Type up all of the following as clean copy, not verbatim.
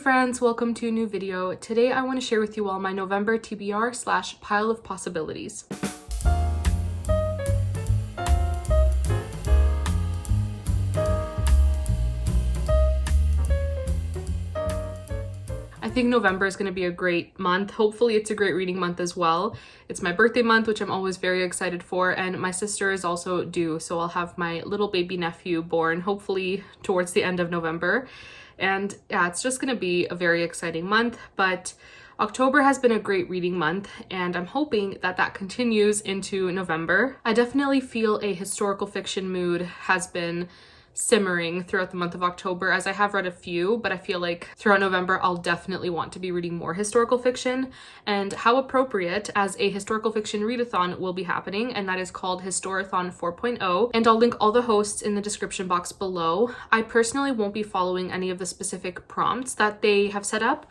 friends, welcome to a new video. Today I want to share with you all my November TBR / pile of possibilities. I think November is going to be a great month. Hopefully it's a great reading month as well. It's my birthday month, which I'm always very excited for, and my sister is also due, so I'll have my little baby nephew born hopefully towards the end of November. And yeah, it's just going to be a very exciting month, but October has been a great reading month, and I'm hoping that that continues into November. I definitely feel a historical fiction mood has been simmering throughout the month of October, as I have read a few, but I feel like throughout November I'll definitely want to be reading more historical fiction. And how appropriate, as a historical fiction readathon will be happening, and that is called HISTORATHON 4.0, and I'll link all the hosts in the description box below. I personally won't be following any of the specific prompts that they have set up.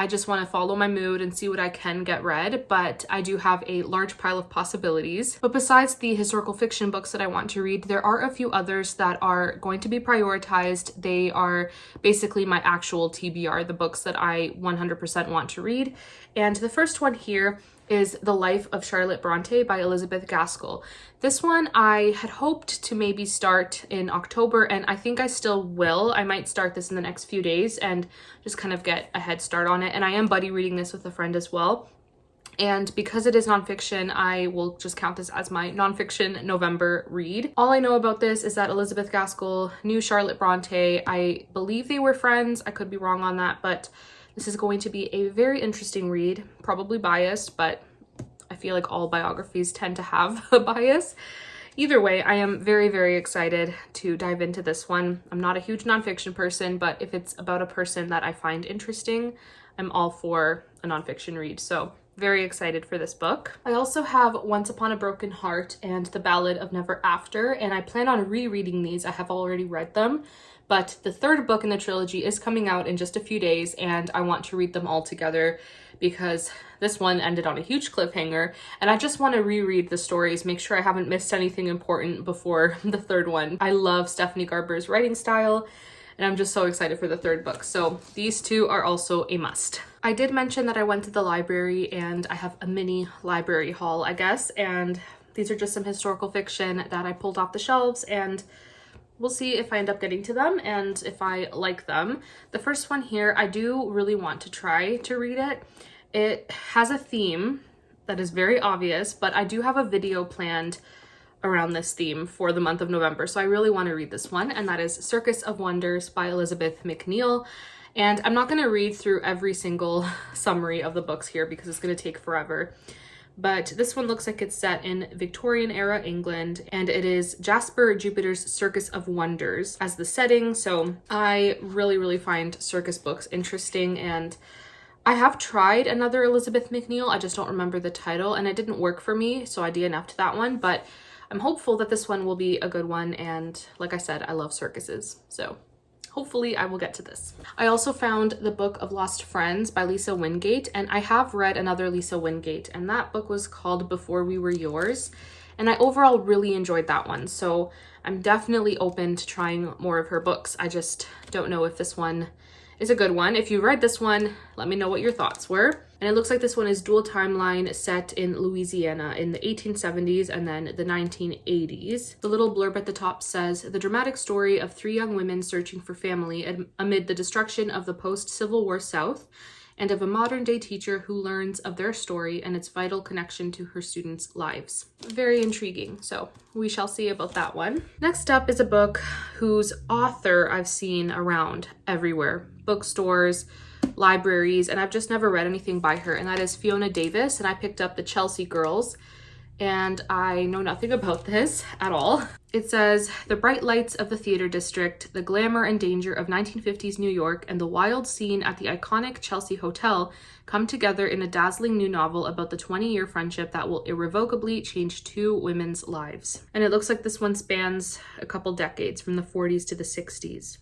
I just want to follow my mood and see what I can get read, but I do have a large pile of possibilities. But besides the historical fiction books that I want to read, there are a few others that are going to be prioritized. They are basically my actual TBR, the books that I 100% want to read. And the first one here is The Life of Charlotte Bronte by Elizabeth Gaskell. This one I had hoped to maybe start in October, and I think I still will. I might start this in the next few days and just kind of get a head start on it. And I am buddy reading this with a friend as well. And because it is nonfiction, I will just count this as my nonfiction November read. All I know about this is that Elizabeth Gaskell knew Charlotte Bronte. I believe they were friends. I could be wrong on that, but this is going to be a very interesting read, probably biased, but I feel like all biographies tend to have a bias. Either way, I am very, very excited to dive into this one. I'm not a huge nonfiction person, but if it's about a person that I find interesting, I'm all for a nonfiction read. So very excited for this book. I also have Once Upon a Broken Heart and The Ballad of Never After, and I plan on rereading these. I have already read them, but the third book in the trilogy is coming out in just a few days, and I want to read them all together because this one ended on a huge cliffhanger, and I just want to reread the stories, make sure I haven't missed anything important before the third one. I love Stephanie Garber's writing style, and I'm just so excited for the third book. So these two are also a must. I did mention that I went to the library, and I have a mini library haul, I guess, and these are just some historical fiction that I pulled off the shelves, and we'll see if I end up getting to them and if I like them. The first one here, I do really want to try to read it. It has a theme that is very obvious, but I do have a video planned around this theme for the month of November, so I really want to read this one, and that is Circus of Wonders by Elizabeth McNeil. And I'm not going to read through every single summary of the books here because it's going to take forever. But this one looks like it's set in Victorian era England, and it is Jasper Jupiter's Circus of Wonders as the setting. So I really find circus books interesting, and I have tried another Elizabeth McNeil. I just don't remember the title, and it didn't work for me, so I DNF'd that one. But I'm hopeful that this one will be a good one, and like I said, I love circuses, so hopefully I will get to this. I also found The Book of Lost Friends by Lisa Wingate, and I have read another Lisa Wingate, and that book was called Before We Were Yours, and I overall really enjoyed that one, so I'm definitely open to trying more of her books. I just don't know if this one is a good one. If you read this one, let me know what your thoughts were. And it looks like this one is dual timeline, set in Louisiana in the 1870s and then the 1980s. The little blurb at the top says, the dramatic story of three young women searching for family amid the destruction of the post-Civil War South, and of a modern-day teacher who learns of their story and its vital connection to her students' lives. Very intriguing, so we shall see about that one. Next up is a book whose author I've seen around everywhere, bookstores, libraries, and I've just never read anything by her, and that is Fiona Davis, and I picked up The Chelsea Girls, and I know nothing about this at all. It says, the bright lights of the theater district, the glamour and danger of 1950s New York, and the wild scene at the iconic Chelsea Hotel come together in a dazzling new novel about the 20-year friendship that will irrevocably change two women's lives. And it looks like this one spans a couple decades, from the 40s to the 60s.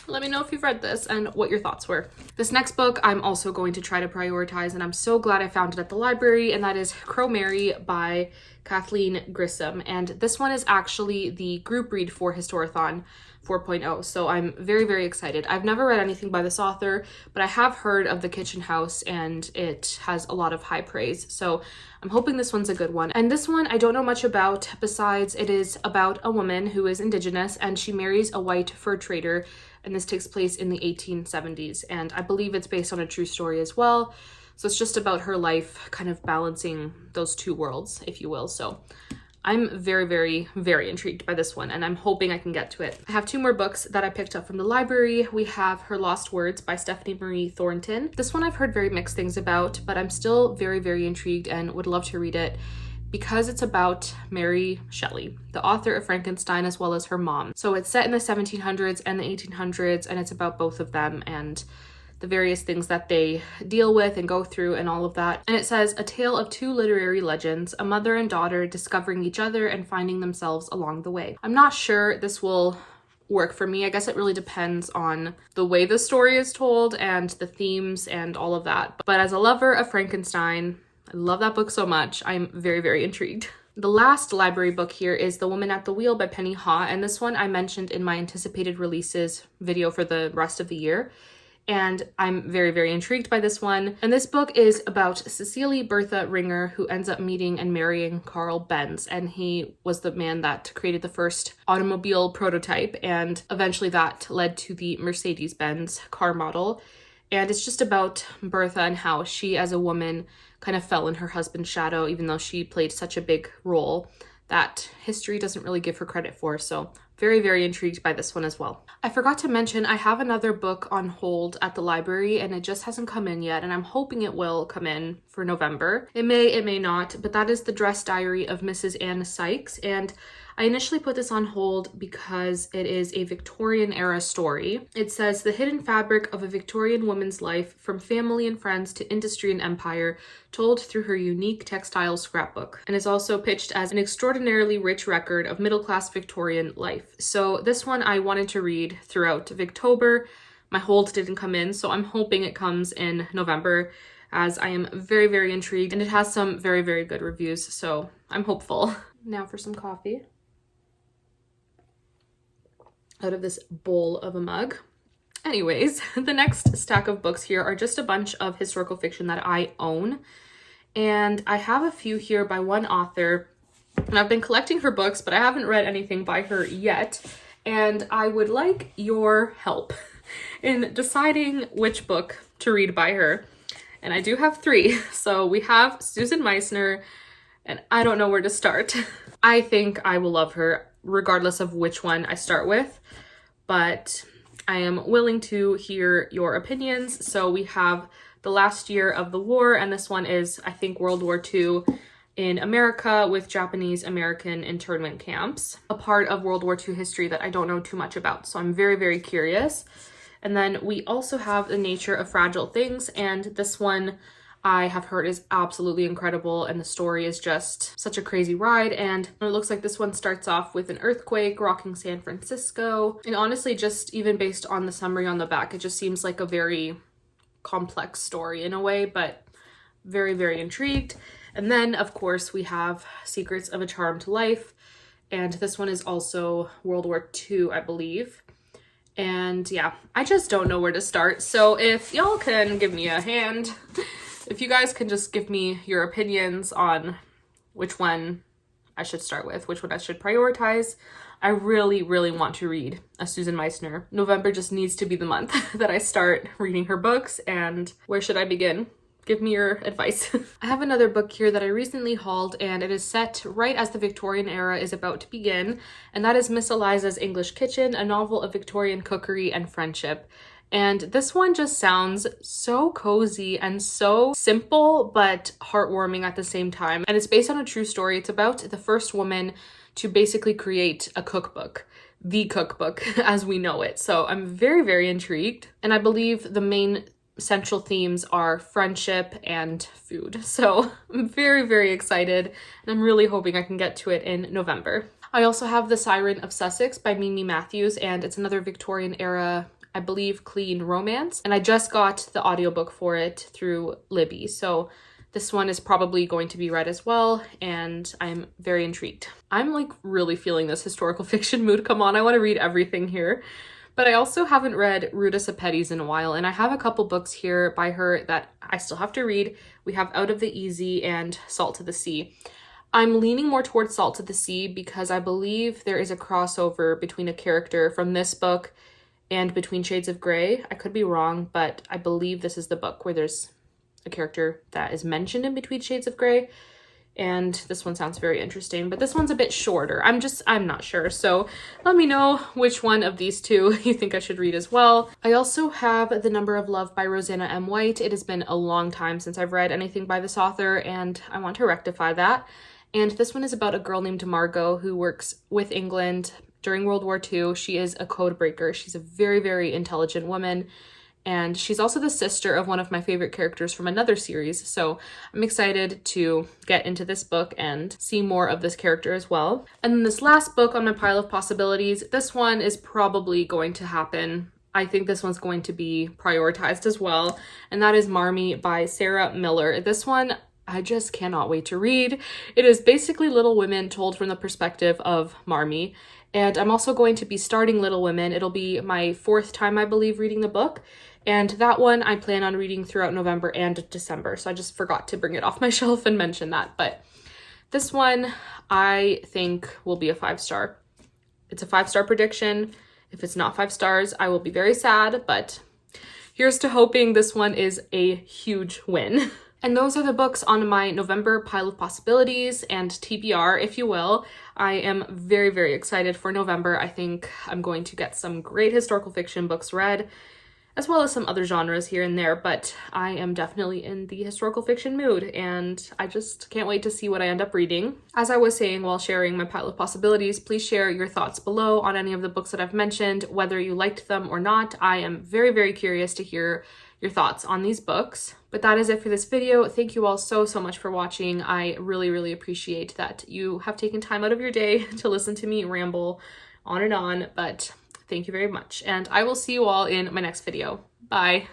Let me know if you've read this and what your thoughts were. This next book I'm also going to try to prioritize, and I'm so glad I found it at the library, and that is Crow Mary by Kathleen Grissom. And this one is actually be the group read for HISTORATHON 4.0. So I'm very, very excited. I've never read anything by this author, but I have heard of The Kitchen House and it has a lot of high praise. So I'm hoping this one's a good one. And this one I don't know much about, besides it is about a woman who is indigenous and she marries a white fur trader. And this takes place in the 1870s. And I believe it's based on a true story as well. So it's just about her life kind of balancing those two worlds, if you will. So I'm very, very, very intrigued by this one and I'm hoping I can get to it. I have two more books that I picked up from the library. We have Her Lost Words by Stephanie Marie Thornton. This one I've heard very mixed things about, but I'm still very, very intrigued and would love to read it because it's about Mary Shelley, the author of Frankenstein, as well as her mom. So it's set in the 1700s and the 1800s and it's about both of them and the various things that they deal with and go through and all of that. And it says, a tale of two literary legends, a mother and daughter discovering each other and finding themselves along the way. I'm not sure this will work for me. I guess it really depends on the way the story is told and the themes and all of that. But as a lover of Frankenstein, I love that book so much. I'm very, very intrigued. The last library book here is The Woman at the Wheel by Penny Ha. And this one I mentioned in my anticipated releases video for the rest of the year. And I'm very, very intrigued by this one. And this book is about Cecily Bertha Ringer, who ends up meeting and marrying Carl Benz. And he was the man that created the first automobile prototype. And eventually that led to the Mercedes-Benz car model. And it's just about Bertha and how she, as a woman, kind of fell in her husband's shadow, even though she played such a big role that history doesn't really give her credit for. So very, very intrigued by this one as well. I forgot to mention, I have another book on hold at the library and it just hasn't come in yet. And I'm hoping it will come in for November. It may not, but that is The Dress Diary of Mrs. Anne Sykes. And I initially put this on hold because it is a Victorian era story. It says the hidden fabric of a Victorian woman's life from family and friends to industry and empire, told through her unique textile scrapbook, and is also pitched as an extraordinarily rich record of middle-class Victorian life. So this one I wanted to read throughout Victober. My hold didn't come in, so I'm hoping it comes in November, as I am very, very intrigued, and it has some very, very good reviews, so I'm hopeful. Now for some coffee out of this bowl of a mug. Anyways, the next stack of books here are just a bunch of historical fiction that I own. And I have a few here by one author, and I've been collecting her books, but I haven't read anything by her yet. And I would like your help in deciding which book to read by her. And I do have three. So we have Susan Meissner, and I don't know where to start. I think I will love her regardless of which one I start with, but I am willing to hear your opinions. So we have The Last Year of the War, and this one is, I think, World War II in America with Japanese American internment camps, a part of World War II history that I don't know too much about. So I'm very, very curious. And then we also have The Nature of Fragile Things, and this one I have heard is absolutely incredible, and the story is just such a crazy ride. And it looks like this one starts off with an earthquake rocking San Francisco. And honestly, just even based on the summary on the back, it just seems like a very complex story in a way, but very, very intrigued. And then, of course, we have Secrets of a Charmed Life. And this one is also World War II, I believe. And yeah, I just don't know where to start. So if y'all can give me a hand, if you guys can just give me your opinions on which one I should start with, which one I should prioritize. I really, really want to read a Susan Meissner. November just needs to be the month that I start reading her books, and where should I begin? Give me your advice. I have another book here that I recently hauled, and it is set right as the Victorian era is about to begin, and that is Miss Eliza's English Kitchen, a novel of Victorian cookery and friendship. And this one just sounds so cozy and so simple, but heartwarming at the same time. And it's based on a true story. It's about the first woman to basically create a cookbook, the cookbook as we know it. So I'm very, very intrigued. And I believe the main central themes are friendship and food. So I'm very, very excited. And I'm really hoping I can get to it in November. I also have The Siren of Sussex by Mimi Matthews, and it's another Victorian era, I believe, clean romance. And I just got the audiobook for it through Libby. So This one is probably going to be read as well, and I'm very intrigued. I'm like really feeling this historical fiction mood come on. I want to read everything here. But I also haven't read Ruta Sepetys in a while, and I have a couple books here by her that I still have to read. We have Out of the Easy and Salt to the Sea. I'm leaning more towards Salt to the Sea because I believe there is a crossover between a character from this book and Between Shades of Grey. I could be wrong, but I believe this is the book where there's a character that is mentioned in Between Shades of Grey. And this one sounds very interesting, but this one's a bit shorter. I'm not sure. So let me know which one of these two you think I should read as well. I also have The Number of Love by Rosanna M. White. It has been a long time since I've read anything by this author, and I want to rectify that. And this one is about a girl named Margot who works with England during World War II. She is a code breaker. She's a very, very intelligent woman. And she's also the sister of one of my favorite characters from another series. So I'm excited to get into this book and see more of this character as well. And then this last book on my pile of possibilities, this one is probably going to happen. I think this one's going to be prioritized as well. And that is Marmee by Sarah Miller. This one, I just cannot wait to read. It is basically Little Women told from the perspective of Marmee. And I'm also going to be starting Little Women. It'll be my 4th time, I believe, reading the book. And that one I plan on reading throughout November and December. So I just forgot to bring it off my shelf and mention that. But this one I think will be a 5-star. It's a 5-star prediction. If it's not 5 stars, I will be very sad. But here's to hoping this one is a huge win. And those are the books on my November pile of possibilities and TBR, if you will. I am very, very excited for November. I think I'm going to get some great historical fiction books read, as well as some other genres here and there, but I am definitely in the historical fiction mood, and I just can't wait to see what I end up reading. As I was saying while sharing my pile of possibilities, please share your thoughts below on any of the books that I've mentioned, whether you liked them or not. I am very, very curious to hear your thoughts on these books. But that is it for this video. Thank you all so much for watching. I really, really appreciate that you have taken time out of your day to listen to me ramble on and on, but thank you very much. And I will see you all in my next video. Bye.